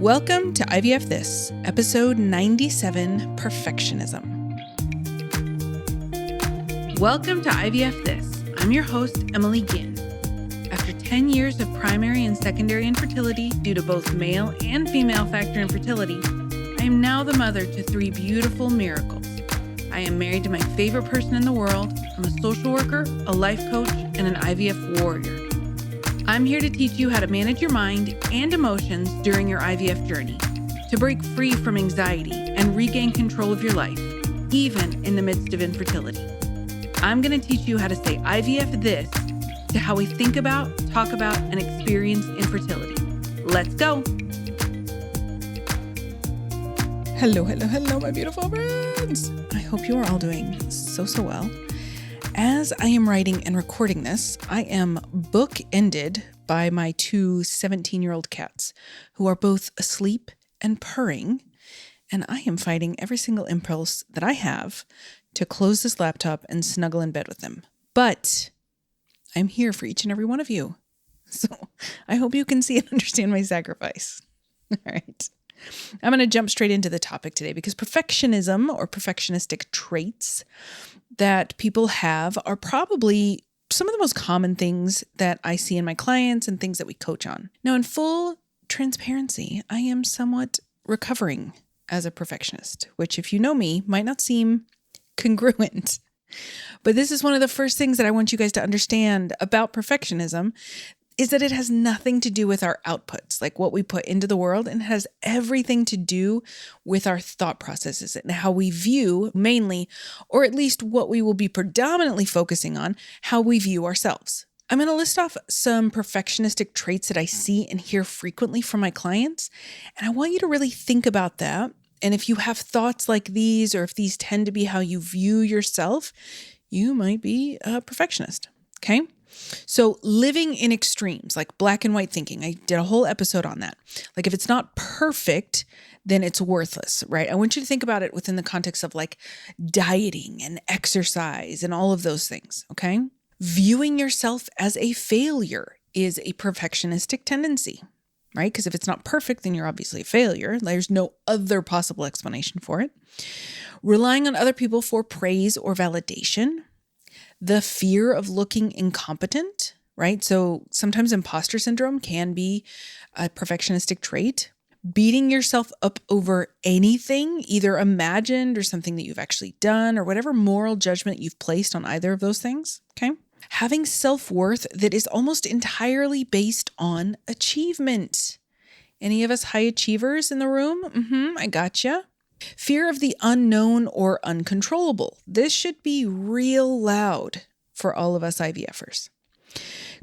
Welcome to IVF This, episode 97, Perfectionism. Welcome to IVF This. I'm your host, Emily Ginn. After 10 years of primary and secondary infertility due to both male and female factor infertility, I am now the mother to 3 beautiful miracles. I am married to my favorite person in the world. I'm a social worker, a life coach, and an IVF warrior. I'm here to teach you how to manage your mind and emotions during your IVF journey, to break free from anxiety and regain control of your life, even in the midst of infertility. I'm going to teach you how to say IVF this to how we think about, talk about, and experience infertility. Let's go. Hello, my beautiful friends. I hope you are all doing so well. As I am writing and recording this, I am bookended by my 2 17-year-old cats who are both asleep and purring, and I am fighting every single impulse that I have to close this laptop and snuggle in bed with them. But I'm here for each and every one of you, so I hope you can see and understand my sacrifice. All right. I'm going to jump straight into the topic today because perfectionism or perfectionistic traits that people have are probably some of the most common things that I see in my clients and things that we coach on. Now, in full transparency, I am somewhat recovering as a perfectionist, which if you know me, might not seem congruent. But this is one of the first things that I want you guys to understand about perfectionism is that it has nothing to do with our outputs, like what we put into the world, and it has everything to do with our thought processes and how we view mainly, or at least what we will be predominantly focusing on, how we view ourselves. I'm going to list off some perfectionistic traits that I see and hear frequently from my clients, and I want you to really think about that. And if you have thoughts like these, or if these tend to be how you view yourself, you might be a perfectionist, okay? So living in extremes, like black and white thinking, I did a whole episode on that. Like if it's not perfect, then it's worthless, right? I want you to think about it within the context of like dieting and exercise and all of those things, okay? Viewing yourself as a failure is a perfectionistic tendency, right? Because if it's not perfect, then you're obviously a failure. There's no other possible explanation for it. Relying on other people for praise or validation. The fear of looking incompetent, right? So sometimes imposter syndrome can be a perfectionistic trait. Beating yourself up over anything, either imagined or something that you've actually done, or whatever moral judgment you've placed on either of those things, okay? Having self-worth that is almost entirely based on achievement. Any of us high achievers in the room? I gotcha. Fear of the unknown or uncontrollable. This should be real loud for all of us IVFers.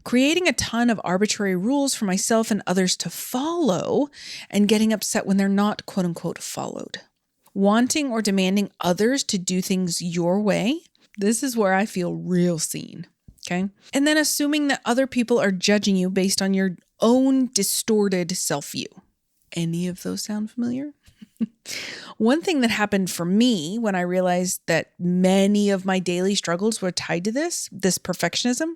Creating a ton of arbitrary rules for myself and others to follow and getting upset when they're not quote unquote followed. Wanting or demanding others to do things your way. This is where I feel real seen. Okay. And then assuming that other people are judging you based on your own distorted self-view. Any of those sound familiar? One thing that happened for me when I realized that many of my daily struggles were tied to this perfectionism,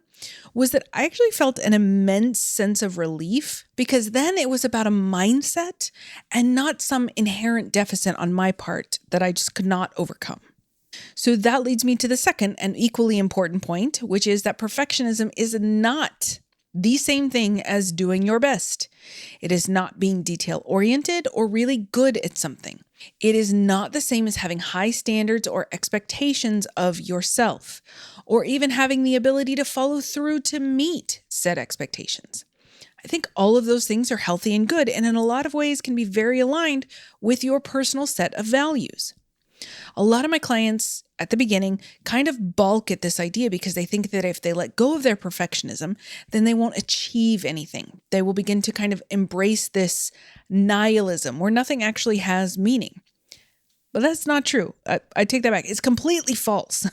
was that I actually felt an immense sense of relief because then it was about a mindset and not some inherent deficit on my part that I just could not overcome. So that leads me to the second and equally important point, which is that perfectionism is not the same thing as doing your best. It is not being detail-oriented or really good at something. It is not the same as having high standards or expectations of yourself, or even having the ability to follow through to meet said expectations. I think all of those things are healthy and good, and in a lot of ways can be very aligned with your personal set of values. A lot of my clients at the beginning kind of balk at this idea because they think that if they let go of their perfectionism, then they won't achieve anything. They will begin to kind of embrace this nihilism where nothing actually has meaning. But that's not true. I take that back. It's completely false.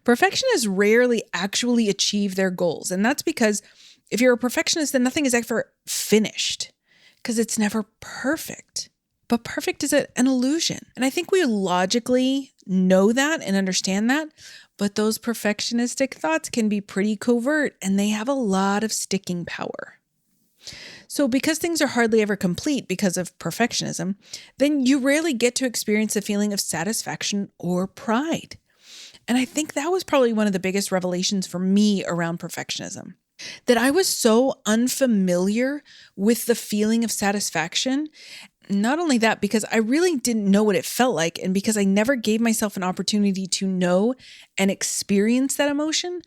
Perfectionists rarely actually achieve their goals. And that's because if you're a perfectionist, then nothing is ever finished because it's never perfect. But perfect is an illusion. And I think we logically know that and understand that, but those perfectionistic thoughts can be pretty covert and they have a lot of sticking power. So because things are hardly ever complete because of perfectionism, then you rarely get to experience a feeling of satisfaction or pride. And I think that was probably one of the biggest revelations for me around perfectionism. That I was so unfamiliar with the feeling of satisfaction. Not only that, because I really didn't know what it felt like, and because I never gave myself an opportunity to know and experience that emotion,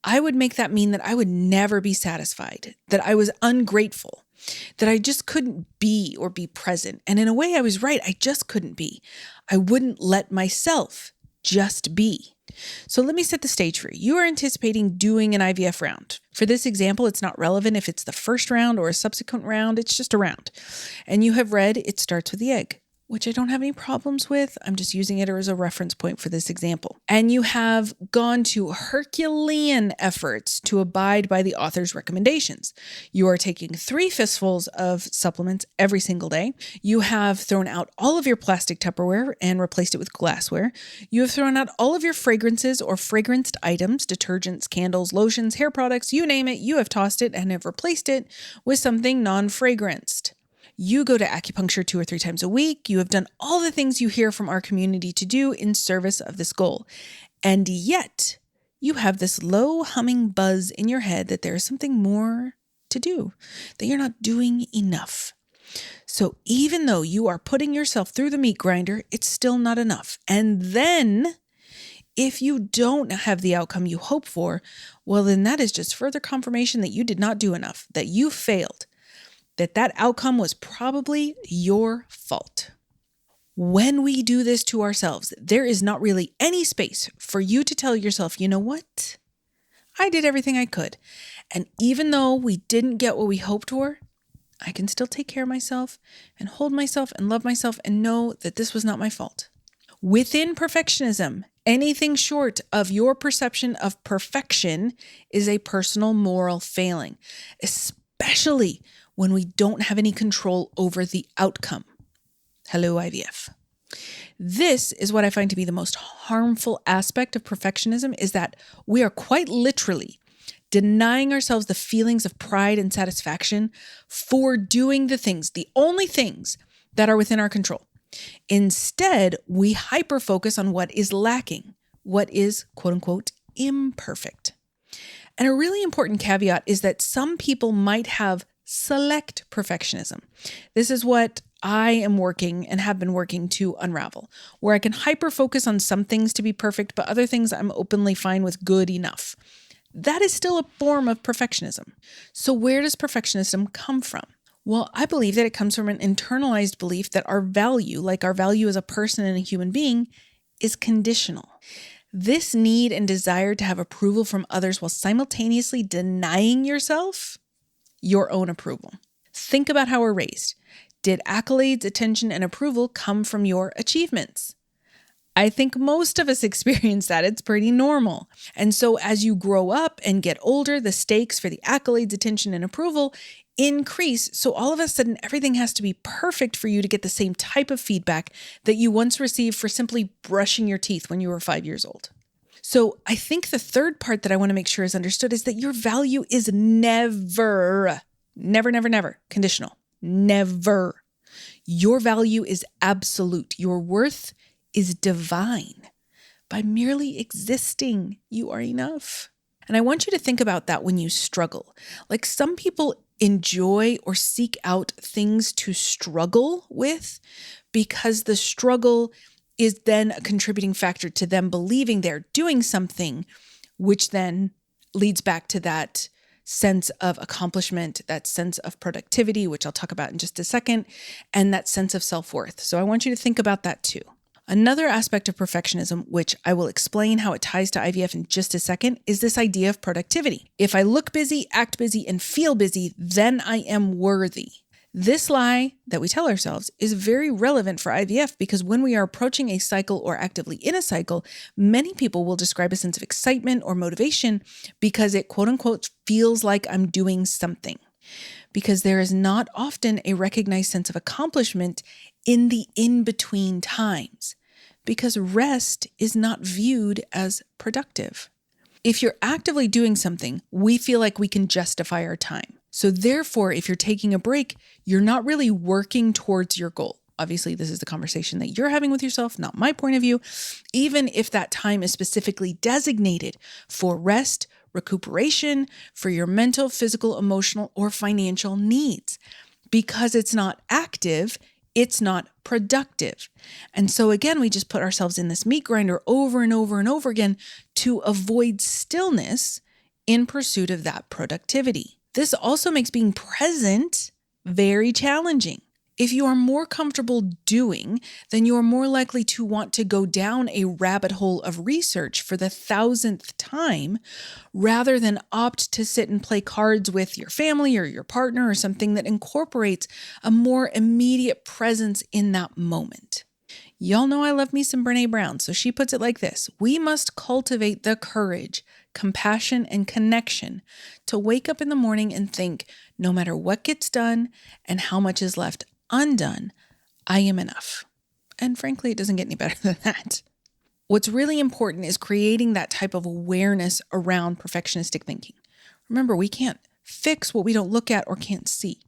I would make that mean that I would never be satisfied, that I was ungrateful, that I just couldn't be or be present. And in a way, I was right. I just couldn't be. I wouldn't let myself just be. So let me set the stage for you. You are anticipating doing an IVF round. For this example, it's not relevant if it's the first round or a subsequent round. It's just a round. And you have read it starts with the egg, which I don't have any problems with. I'm just using it as a reference point for this example. And you have gone to Herculean efforts to abide by the author's recommendations. You are taking 3 fistfuls of supplements every single day. You have thrown out all of your plastic Tupperware and replaced it with glassware. You have thrown out all of your fragrances or fragranced items, detergents, candles, lotions, hair products, you name it. You have tossed it and have replaced it with something non-fragranced. You go to acupuncture 2 or 3 times a week. You have done all the things you hear from our community to do in service of this goal. And yet, you have this low humming buzz in your head that there is something more to do, that you're not doing enough. So even though you are putting yourself through the meat grinder, it's still not enough. And then, if you don't have the outcome you hope for, well, then that is just further confirmation that you did not do enough, that you failed. That outcome was probably your fault. When we do this to ourselves, there is not really any space for you to tell yourself, you know what? I did everything I could. And even though we didn't get what we hoped for, I can still take care of myself and hold myself and love myself and know that this was not my fault. Within perfectionism, anything short of your perception of perfection is a personal moral failing, especially when we don't have any control over the outcome. Hello, IVF. This is what I find to be the most harmful aspect of perfectionism, is that we are quite literally denying ourselves the feelings of pride and satisfaction for doing the things, the only things that are within our control. Instead, we hyper-focus on what is lacking, what is, quote unquote, imperfect. And a really important caveat is that some people might have select perfectionism. This is what I am working and have been working to unravel, where I can hyper-focus on some things to be perfect, but other things I'm openly fine with good enough. That is still a form of perfectionism. So where does perfectionism come from? Well, I believe that it comes from an internalized belief that our value, like our value as a person and a human being, is conditional. This need and desire to have approval from others while simultaneously denying yourself your own approval. Think about how we're raised. Did accolades, attention, and approval come from your achievements? I think most of us experience that. It's pretty normal. And so as you grow up and get older, the stakes for the accolades, attention, and approval increase. So all of a sudden, everything has to be perfect for you to get the same type of feedback that you once received for simply brushing your teeth when you were 5 years old. So I think the third part that I want to make sure is understood is that your value is never conditional. Never. Your value is absolute. Your worth is divine. By merely existing, you are enough. And I want you to think about that when you struggle. Like, some people enjoy or seek out things to struggle with because the struggle is then a contributing factor to them believing they're doing something, which then leads back to that sense of accomplishment, that sense of productivity, which I'll talk about in just a second, and that sense of self-worth. So I want you to think about that too. Another aspect of perfectionism, which I will explain how it ties to IVF in just a second, is this idea of productivity. If I look busy, act busy, and feel busy, then I am worthy. This lie that we tell ourselves is very relevant for IVF because when we are approaching a cycle or actively in a cycle, many people will describe a sense of excitement or motivation because it, quote unquote, feels like I'm doing something. Because there is not often a recognized sense of accomplishment in the in-between times, because rest is not viewed as productive. If you're actively doing something, we feel like we can justify our time. So therefore, if you're taking a break, you're not really working towards your goal. Obviously, this is the conversation that you're having with yourself, not my point of view. Even if that time is specifically designated for rest, recuperation, for your mental, physical, emotional, or financial needs. Because it's not active, it's not productive. And so again, we just put ourselves in this meat grinder over and over and over again to avoid stillness in pursuit of that productivity. This also makes being present very challenging. If you are more comfortable doing, then you are more likely to want to go down a rabbit hole of research for the 1,000th time rather than opt to sit and play cards with your family or your partner or something that incorporates a more immediate presence in that moment. Y'all know I love me some Brené Brown, so she puts it like this: we must cultivate the courage, compassion, and connection to wake up in the morning and think, no matter what gets done and how much is left undone, I am enough. And frankly, it doesn't get any better than that. What's really important is creating that type of awareness around perfectionistic thinking. Remember, we can't fix what we don't look at or can't see.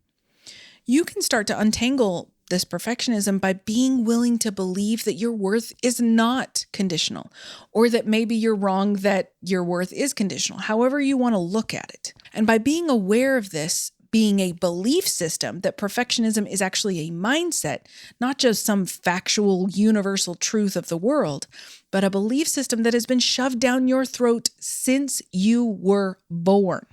You can start to untangle this perfectionism by being willing to believe that your worth is not conditional, or that maybe you're wrong that your worth is conditional, however you want to look at it. And by being aware of this, being a belief system that perfectionism is actually a mindset, not just some factual universal truth of the world, but a belief system that has been shoved down your throat since you were born.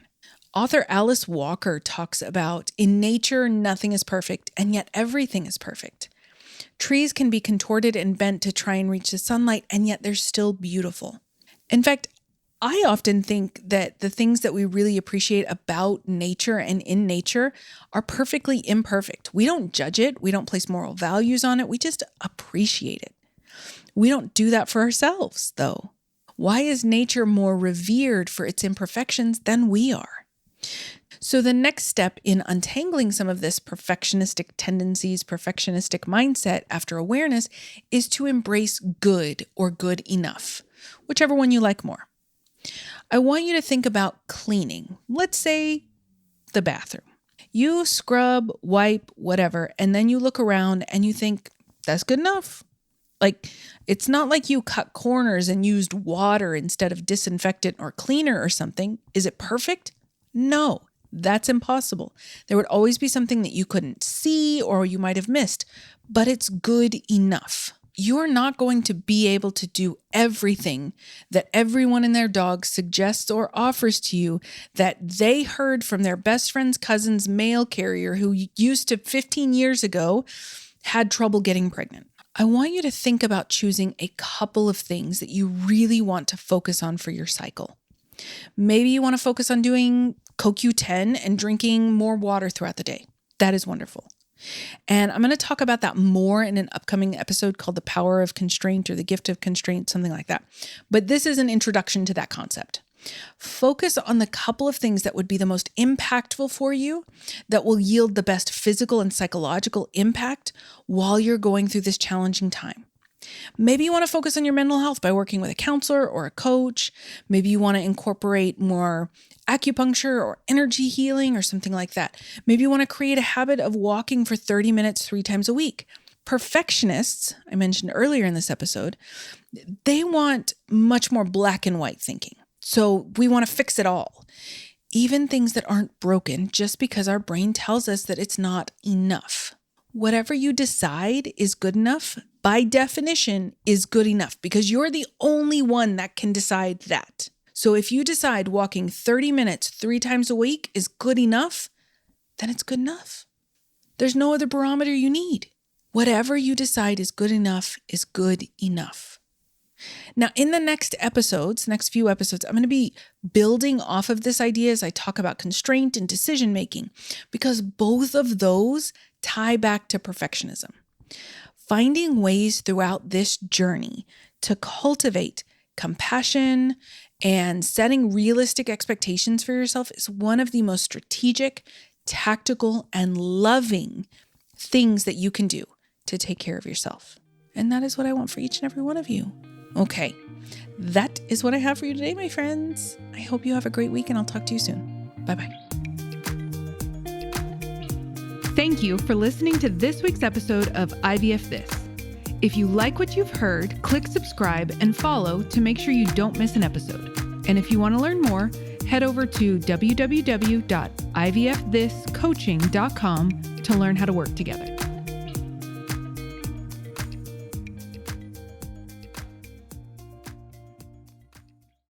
Author Alice Walker talks about, in nature, nothing is perfect, and yet everything is perfect. Trees can be contorted and bent to try and reach the sunlight, and yet they're still beautiful. In fact, I often think that the things that we really appreciate about nature and in nature are perfectly imperfect. We don't judge it. We don't place moral values on it. We just appreciate it. We don't do that for ourselves, though. Why is nature more revered for its imperfections than we are? So the next step in untangling some of this perfectionistic tendencies, perfectionistic mindset after awareness is to embrace good or good enough, whichever one you like more. I want you to think about cleaning. Let's say the bathroom. You scrub, wipe, whatever, and then you look around and you think, that's good enough. Like, it's not like you cut corners and used water instead of disinfectant or cleaner or something. Is it perfect? No, that's impossible. There would always be something that you couldn't see or you might have missed, but it's good enough. You're not going to be able to do everything that everyone and their dog suggests or offers to you that they heard from their best friend's cousin's mail carrier who used to 15 years ago had trouble getting pregnant. I want you to think about choosing a couple of things that you really want to focus on for your cycle. Maybe you want to focus on doing CoQ10 and drinking more water throughout the day. That is wonderful. And I'm going to talk about that more in an upcoming episode called The Power of Constraint or The Gift of Constraint, something like that. But this is an introduction to that concept. Focus on the couple of things that would be the most impactful for you, that will yield the best physical and psychological impact while you're going through this challenging time. Maybe you want to focus on your mental health by working with a counselor or a coach. Maybe you want to incorporate more acupuncture or energy healing or something like that. Maybe you want to create a habit of walking for 30 minutes 3 times a week. Perfectionists, I mentioned earlier in this episode, they want much more black and white thinking. So we want to fix it all, even things that aren't broken, just because our brain tells us that it's not enough. Whatever you decide is good enough, by definition, is good enough because you're the only one that can decide that. So if you decide walking 30 minutes 3 times a week is good enough, then it's good enough. There's no other barometer you need. Whatever you decide is good enough is good enough. Now, in the next few episodes, I'm going to be building off of this idea as I talk about constraint and decision making, because both of those tie back to perfectionism. Finding ways throughout this journey to cultivate compassion and setting realistic expectations for yourself is one of the most strategic, tactical, and loving things that you can do to take care of yourself. And that is what I want for each and every one of you. Okay, that is what I have for you today, my friends. I hope you have a great week and I'll talk to you soon. Bye-bye. Thank you for listening to this week's episode of IVF This. If you like what you've heard, click subscribe and follow to make sure you don't miss an episode. And if you want to learn more, head over to www.ivfthiscoaching.com to learn how to work together.